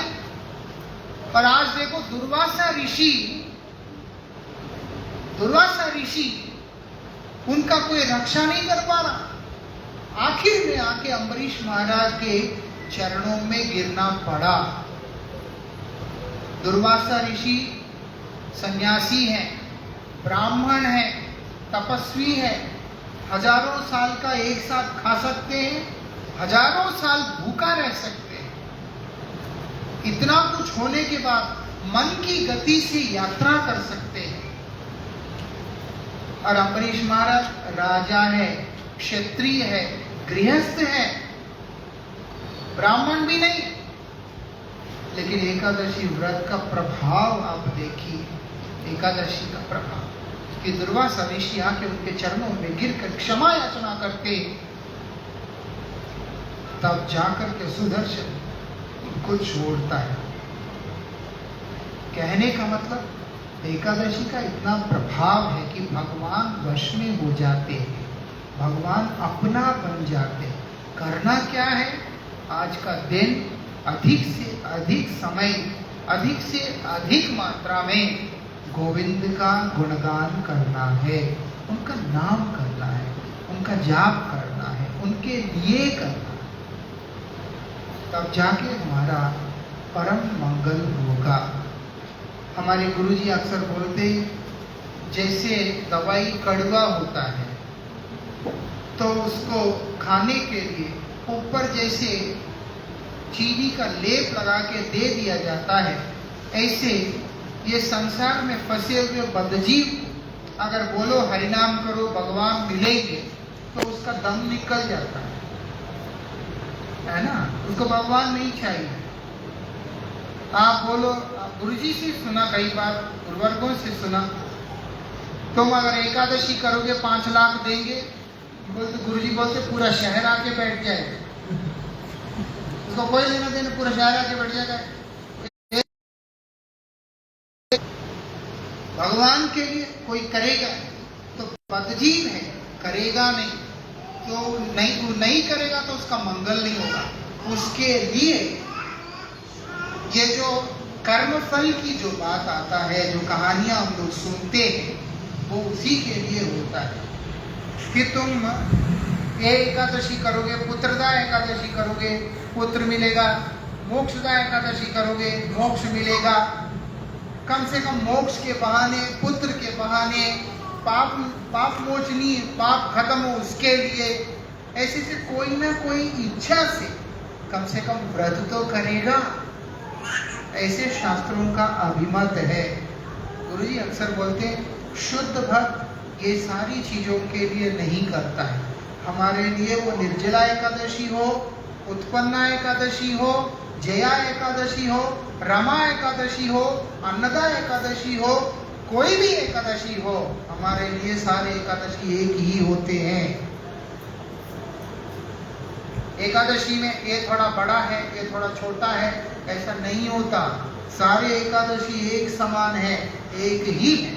पर आज देखो दुर्वासा ऋषि उनका कोई रक्षा नहीं कर पा रहा। आखिर में आके अम्बरीश महाराज के चरणों में गिरना पड़ा। दुर्वासा ऋषि सन्यासी हैं, ब्राह्मण है, तपस्वी है, हजारों साल का एक साथ खा सकते हैं, हजारों साल भूखा रह सकते हैं। इतना कुछ होने के बाद मन की गति से यात्रा कर सकते हैं। और अम्बरीश महाराज राजा है, क्षत्रिय है, गृहस्थ है, ब्राह्मण भी नहीं। लेकिन एकादशी व्रत का प्रभाव आप देखिए, एकादशी का प्रभाव कि दुर्वासा ऋषि आके उनके चरणों में गिरकर क्षमा याचना करते, तब जाकर के सुदर्शन उनको छोड़ता है। कहने का मतलब एकादशी का इतना प्रभाव है कि भगवान वश में हो जाते हैं, भगवान अपना बन जाते हैं। करना क्या है, आज का दिन अधिक से अधिक समय, अधिक से अधिक मात्रा में गोविंद का गुणगान करना है, उनका नाम करना है, उनका जाप करना है, उनके लिए करना है, तब जाके हमारा परम मंगल होगा। हमारे गुरुजी अक्सर बोलते, जैसे दवाई कड़वा होता है तो उसको खाने के लिए ऊपर जैसे चीनी का लेप लगा के दे दिया जाता है, ऐसे ये संसार में फंसे हुए बदजीव अगर बोलो हरिनाम करो भगवान मिलेंगे, तो उसका दम निकल जाता है ना। उसको भगवान नहीं चाहिए। आप बोलो, गुरुजी से सुना, कई बार गुरुवर्गों से सुना, तुम अगर एकादशी करोगे 5 लाख देंगे, बोलते गुरुजी बोलते पूरा शहर आके बैठ जाएगा, उसको कोई लेना देना, पूरा शहर आके बैठ जाएगा। भगवान के लिए कोई करेगा तो बदजीव है, करेगा नहीं। तो नहीं करेगा तो उसका मंगल नहीं होगा। उसके लिए ये जो कर्मफल की जो बात आता है, जो कहानियां हम लोग सुनते हैं, वो उसी के लिए होता है कि तुम ये एकादशी करोगे, पुत्रदा एकादशी करोगे, पुत्र मिलेगा, मोक्षदा एकादशी करोगे, मोक्ष मिलेगा। कम से कम मोक्ष के बहाने, पुत्र के बहाने, पाप मोचनी, पाप खत्म हो उसके लिए, ऐसे से कोई ना कोई इच्छा से कम से कम व्रत तो करेगा, ऐसे शास्त्रों का अभिमत है। गुरुजी अक्सर बोलते हैं शुद्ध भक्त ये सारी चीजों के लिए नहीं करता है। हमारे लिए वो निर्जला एकादशी हो, उत्पन्ना एकादशी हो, जया एकादशी हो, रमा एकादशी हो, अन्नदा एकादशी हो, कोई भी एकादशी हो, हमारे लिए सारे एकादशी एक ही होते हैं। एकादशी में ये थोड़ा बड़ा है, ये थोड़ा छोटा है, ऐसा नहीं होता। सारे एकादशी एक समान है, एक ही है।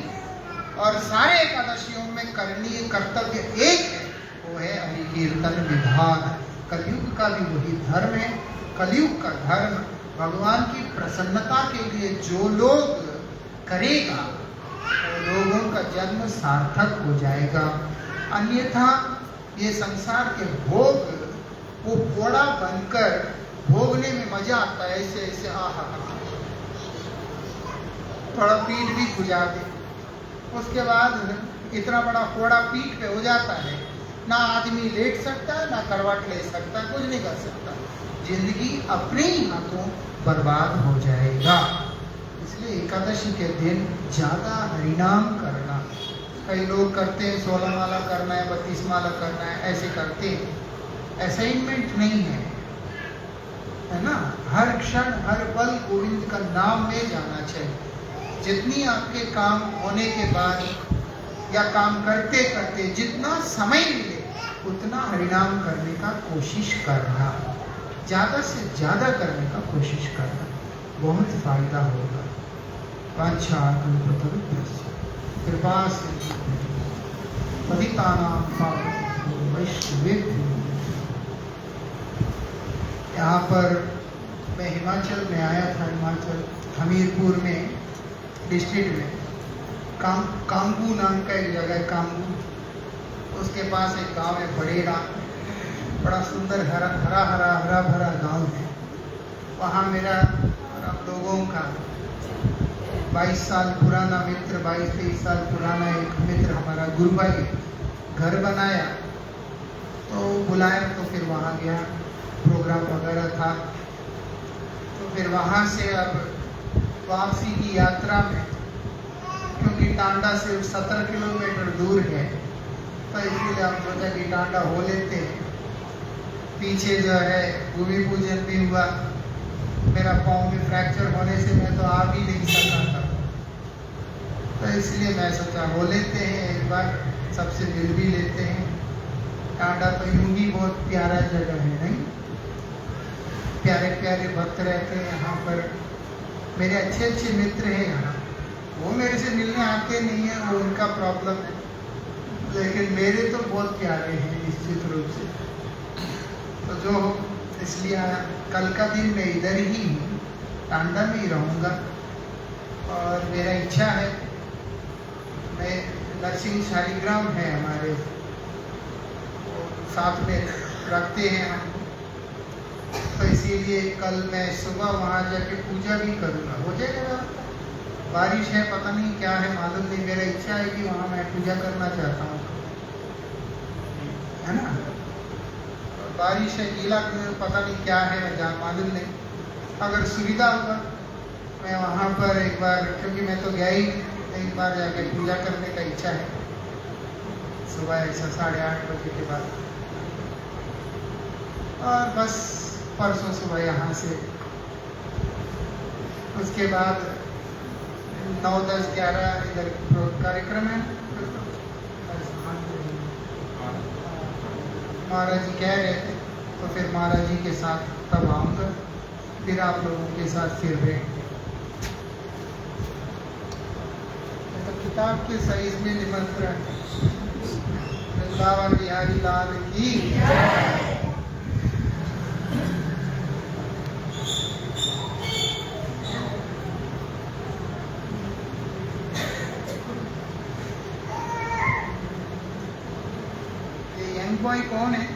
और सारे एकादशियों में करणीय कर्तव्य एक है, वो है हरि कीर्तन विभाग। कलयुग का भी वही धर्म है। कलयुग का धर्म भगवान की प्रसन्नता के लिए जो लोग करेगा, तो लोगों का जन्म सार्थक हो जाएगा। अन्यथा ये संसार के भोग, वो घोड़ा बनकर भोगने में मजा आता है, ऐसे ऐसे आहा, थोड़ा पीठ भी खुजा दे, उसके बाद इतना बड़ा घोड़ा पीठ पे हो जाता है, ना आदमी लेट सकता है, ना करवट ले सकता, कुछ नहीं कर सकता। जिंदगी अपने ही हाथों बर्बाद हो जाएगा। इसलिए एकादशी के दिन ज्यादा हरिनाम करना। कई लोग करते हैं 16 माला करना है, 32 माला करना है, ऐसे करते हैं। असाइनमेंट नहीं है ना। हर क्षण हर पल गोविंद का नाम में जाना चाहिए। जितनी आपके काम होने के बाद या काम करते करते जितना समय मिले उतना हरिनाम करने का कोशिश करना, ज्यादा से ज्यादा करने का कोशिश करना, बहुत फायदा होगा। वांछा कल्पतरुभ्यश्च कृपा सिंधु पतितानां पावनेभ्यो वैष्णवेभ्यो। यहाँ पर मैं हिमाचल में आया था, हिमाचल हमीरपुर में डिस्ट्रिक्ट में कांगू नाम का एक जगह है, कांगू। उसके पास एक गांव है बड़ेरा, बड़ा सुंदर हरा भरा गांव है। वहाँ मेरा और हम लोगों का 22 साल पुराना मित्र, 22-23 साल पुराना एक मित्र हमारा गुरु भाई घर बनाया, तो बुलाया, तो फिर वहाँ गया, प्रोग्राम वगैरह था। तो फिर वहाँ से अब वापसी की यात्रा में, क्योंकि टांडा से 17 किलोमीटर दूर है, तो इसलिए हम सोचा कि टांडा हो लेते हैं। पीछे जो है भूमि पूजन भी हुआ, मेरा पाँव में फ्रैक्चर होने से मैं तो आ भी नहीं सका था, तो इसलिए मैं सोचा हो लेते हैं एक बार, सबसे मिल भी लेते हैं। टांडा तो यूं भी बहुत प्यारा जगह है, नहीं? प्यारे प्यारे भक्त रहते हैं यहाँ पर। मेरे अच्छे मित्र हैं यहाँ, वो मेरे से मिलने आते नहीं है, वो उनका प्रॉब्लम है, लेकिन मेरे तो बहुत प्यारे हैं निश्चित रूप से। तो जो इसलिए कल का दिन मैं इधर ही हूँ, टांडा में ही रहूँगा। और मेरा इच्छा है, मैं नरसिंह शालिग्राम है हमारे, साथ में रखते हैं हम, तो इसीलिए कल मैं सुबह वहाँ जाके पूजा भी करूँगा। हो जाएगा, बारिश है, पता नहीं क्या है, मालूम नहीं। मेरा इच्छा है कि वहाँ मैं पूजा करना चाहता हूँ, है ना। बारिश है, गीला पता नहीं क्या है, मालूम नहीं। अगर सुविधा होगा मैं वहाँ पर एक बार, क्योंकि मैं तो गया ही, एक बार जाके पूजा करने का इच्छा है सुबह ऐसा 8:30 बजे के बाद। और बस परसों सुबह यहाँ से, उसके बाद 9, 10, 11 इधर कार्यक्रम है। महाराज जी कह रहे थे, तो फिर महाराज जी के साथ तब आऊँगा, फिर आप लोगों के साथ फिर रहेंगे। तो किताब के साइज में निमंत्रण वृंदावन बिहारी लाल की। ये यंग बॉय कौन है?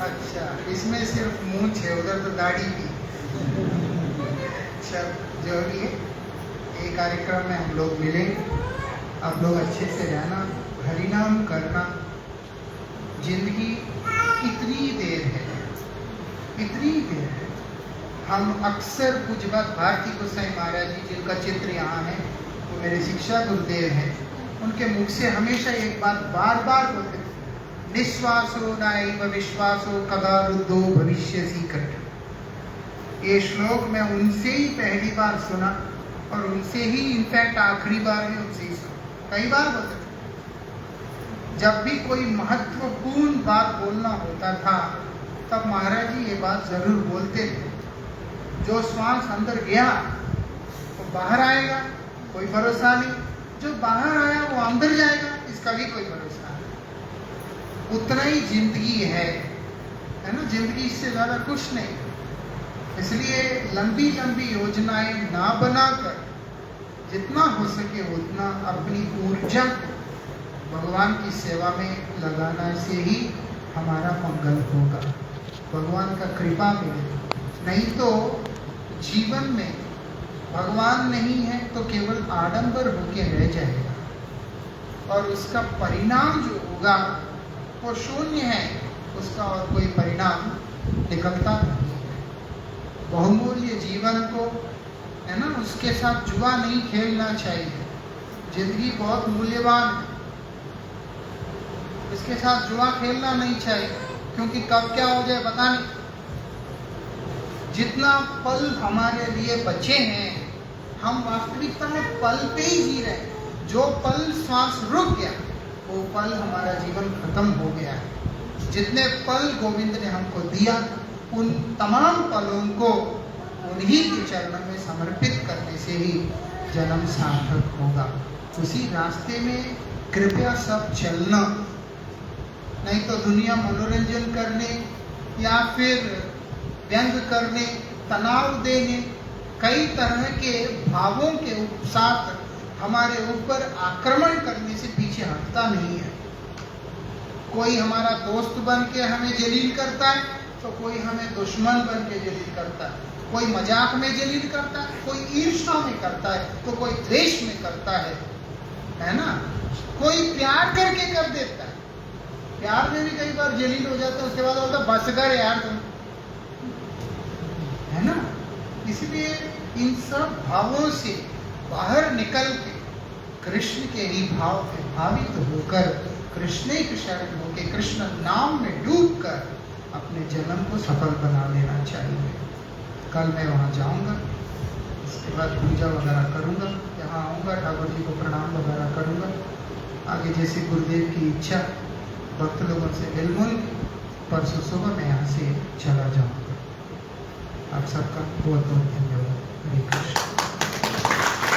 अच्छा, इसमें सिर्फ मूंछ है, उधर तो दाढ़ी भी। अच्छा, जो भी है, ये कार्यक्रम में हम लोग मिलेंगे। आप लोग अच्छे से रहना, हरिनाम करना। जिंदगी इतनी देर है, इतनी देर है। हम अक्सर पूज्यपाद भारती गोसाई महाराज जी, जिनका चित्र यहाँ है, वो मेरे शिक्षा गुरुदेव हैं, उनके मुख से हमेशा एक बात बार बार बोलते थे, निश्वासो नैव विश्वासो कदा रुद्धो भविष्यसि कट। ये श्लोक मैं उनसे ही पहली बार सुना और उनसे ही इनफैक्ट आखिरी बार में उनसे ही सुना। कई बार बोलते थे, जब भी कोई महत्वपूर्ण बात बोलना होता था तब महाराज जी ये बात जरूर बोलते थे, जो श्वास अंदर गया वो बाहर आएगा, कोई भरोसा नहीं। जो बाहर आया वो अंदर जाएगा, इसका भी कोई भरोसा नहीं। उतना ही जिंदगी है ना, जिंदगी इससे ज्यादा कुछ नहीं। इसलिए लंबी लंबी योजनाएं ना बनाकर जितना हो सके उतना अपनी ऊर्जा को भगवान की सेवा में लगाना से ही हमारा मंगल होगा, भगवान का कृपा मिलेगा। नहीं तो जीवन में भगवान नहीं है तो केवल आडंबर होके रह जाएगा और उसका परिणाम जो होगा वो शून्य है, उसका और कोई परिणाम निकलता नहीं है। बहुमूल्य जीवन को, है ना, उसके साथ जुआ नहीं खेलना चाहिए। जिंदगी बहुत मूल्यवान है, इसके साथ जुआ खेलना नहीं चाहिए, क्योंकि कब क्या हो जाए पता नहीं। जितना पल हमारे लिए बचे हैं, हम वास्तविकता में पल पे ही जी रहे हैं। जो पल श्वास रुक गया वो पल हमारा जीवन खत्म हो गया है। जितने पल गोविंद ने हमको दिया, उन तमाम पलों को उन्हीं के चरणों में समर्पित करने से ही जन्म सार्थक होगा। उसी रास्ते में कृपया सब चलना, नहीं तो दुनिया मनोरंजन करने या फिर व्यंग करने, तनाव देने, कई तरह के भावों के साथ हमारे ऊपर आक्रमण करने से पीछे हटता नहीं है। कोई हमारा दोस्त बन के हमें जलील करता है तो कोई हमें दुश्मन बन के जलील करता है। कोई मजाक में जलील करता है, कोई ईर्ष्या में करता है, तो कोई द्वेष में करता है ना। कोई प्यार करके कर देता है, प्यार में भी कई बार जलील हो जाता है, उसके बाद बोलता बस कर यार तुम, है ना। इसलिए इन सब भावों से बाहर निकल के कृष्ण के ही भाव में भावित होकर, कृष्ण के शरण होकर, कृष्ण नाम में डूबकर अपने जन्म को सफल बना लेना चाहिए। कल मैं वहाँ जाऊँगा, इसके बाद पूजा वगैरह करूँगा, यहाँ आऊँगा, ठाकुर जी को प्रणाम वगैरह करूँगा। आगे जैसे गुरुदेव की इच्छा, भक्त लोगों से मिल परसों सुबह मैं यहाँ से चला जाऊँगा। आप सबका बहुत बहुत धन्यवाद। हरे कृष्ण।